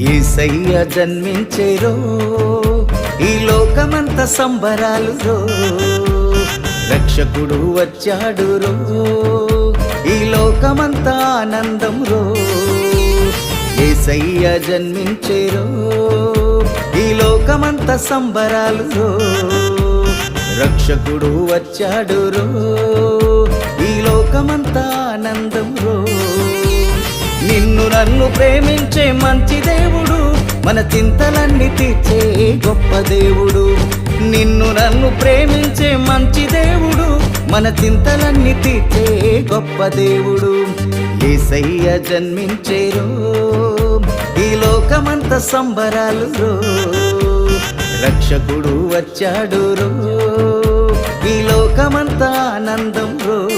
యేసయ్య జన్మించేరో, ఈ లోకమంత సంబరాలు రో. రక్షకుడు వచ్చాడు రో, ఈ లోకమంత ఆనందం రో. యేసయ్య జన్మించేరో, ఈ లోకమంత సంబరాలు రో. రక్షకుడు వచ్చాడు రో, ఈ లోకమంత ఆనందం రో. నిన్ను నన్ను ప్రేమించే మంచి దేవుడు, మన చింతలన్నీ తీర్చే గొప్ప దేవుడు. నిన్ను నన్ను ప్రేమించే మంచి దేవుడు, మన చింతలన్నీ తీర్చే గొప్ప దేవుడు. యేసయ్య జన్మించేరో, ఈ లోకమంత సంబరాలు రో. రక్షకుడు వచ్చాడు రో, ఈ లోకమంత ఆనందం రో.